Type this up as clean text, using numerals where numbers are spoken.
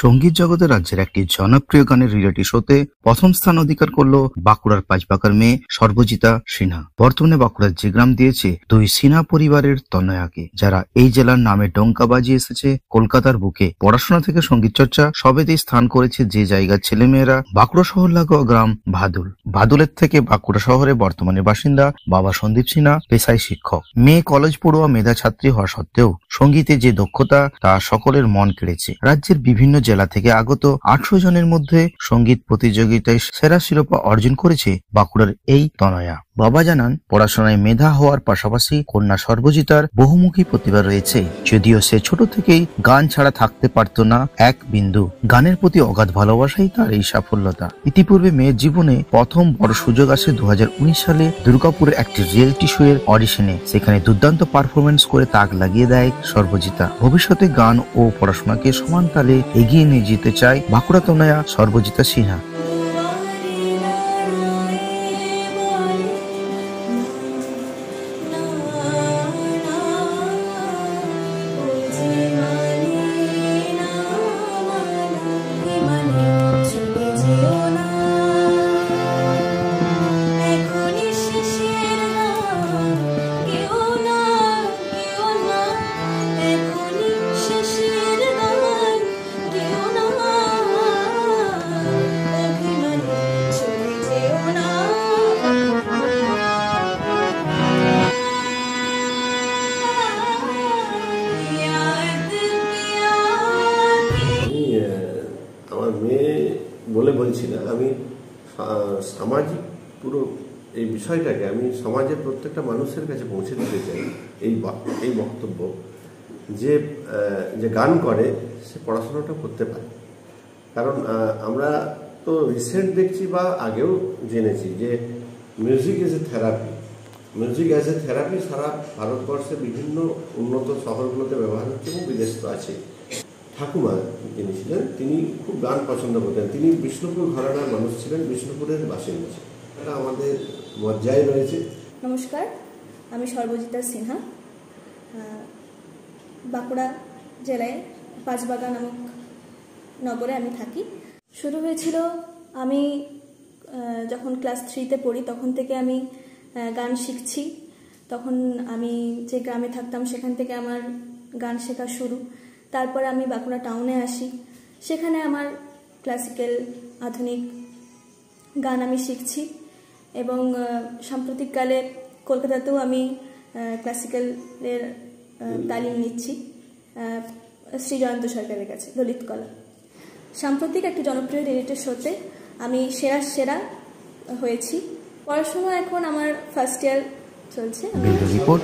সঙ্গীত জগতে রাজ্যের একটি জনপ্রিয় গানের রিয়েলিটি শোতে প্রথম স্থান অধিকার করলো বাঁকুড়ার পাঁচবাঁকার মেয়ে সর্বজিতা সিনহা। বর্তমানে বাঁকুড়ার জিগ্রাম দিয়েছে দুই সিনহা পরিবারের তনয়াকে, যারা এই জেলার নামে ডঙ্কা বাজিয়ে এসেছে কলকাতার বুকে। পড়াশোনা থেকে সঙ্গীত চর্চা সবেতেই স্থান করেছে যে জায়গার ছেলেমেয়েরা। বাঁকুড়া শহর লাগোয়া গ্রাম ভাদুল। ভাদুলের থেকে বাঁকুড়া শহরে বর্তমানে বাসিন্দা বাবা সন্দীপ সিনহা পেশায় শিক্ষক। মেয়ে কলেজ পড়ুয়া মেধা ছাত্রী হওয়া সত্ত্বেও সঙ্গীতে যে দক্ষতা তা সকলের মন কেড়েছে। রাজ্যের বিভিন্ন জেলা থেকে আগত 18 জনের মধ্যে সঙ্গীত প্রতিযোগিতায় সেরা শিরোপা অর্জন করেছে বাঁকুড়ার এই তনয়া। বাবা জানান, পড়াশোনায় মেধা হওয়ার পাশাপাশি কন্যা সর্বজিতার বহুমুখী প্রতিভা রয়েছে। যদিও সে ছোট থেকেই গান ছাড়া থাকতে পারত না এক বিন্দু। গানের প্রতি অগাধ ভালোবাসাই তার এই সাফল্যতা। ইতিপূর্বে মেয়ের জীবনে প্রথম বড় সুযোগ আসে 2019 সালে দুর্গাপুরের একটি রিয়েলিটি শো এর অডিশনে। সেখানে দুর্দান্ত পারফরমেন্স করে তাক লাগিয়ে দেয় সর্বজিতা। ভবিষ্যতে গান ও পড়াশোনাকে সমান তালে এগিয়ে নিয়ে যেতে চায় বাঁকুড়া তনয়া সর্বজিতা সিনহা। আমার মেয়ে বলে বলছি না, আমি সামাজিক পুরো এই বিষয়টাকে আমি সমাজের প্রত্যেকটা মানুষের কাছে পৌঁছে দিতে চাই। এই বক্তব্য যে যে গান করে সে পড়াশোনাটা করতে পারে। কারণ আমরা তো রিসেন্ট দেখছি বা আগেও জেনেছি যে music is a therapy. Music as a therapy সারা ভারতবর্ষে বিভিন্ন উন্নত শহরগুলোতে ব্যবহার হচ্ছে এবং বিদেশ তো আছে। ঠাকুমা যিনি ছিলেন তিনি খুব গান পছন্দ করতেন। তিনি বিষ্ণুপুর ঘরানার মানুষ ছিলেন, বিষ্ণুপুরের বাসিন্দা ছিলেন। এটা আমাদের মজ্জায় রয়েছে। নমস্কার, আমি সর্বজিতা সিনহা। বাঁকুড়া জেলায় পাঁচবাগা নামক নগরে আমি থাকি। শুরু হয়েছিল আমি যখন ক্লাস 3-তে পড়ি, তখন থেকে আমি গান শিখছি। তখন আমি যে গ্রামে থাকতাম সেখান থেকে আমার গান শেখা শুরু। তারপরে আমি বাঁকুড়া টাউনে আসি, সেখানে আমার ক্লাসিক্যাল আধুনিক গান আমি শিখছি এবং সাম্প্রতিককালে কলকাতাতেও আমি ক্লাসিক্যালের তালিম নিচ্ছি শ্রী জয়ন্ত সরকারের কাছে, ললিত কলা। সাম্প্রতিক একটি জনপ্রিয় রিয়েলিটি শোতে আমি সেরা হয়েছি। পড়াশোনা এখন আমার ফার্স্ট ইয়ার চলছে। রিপোর্ট।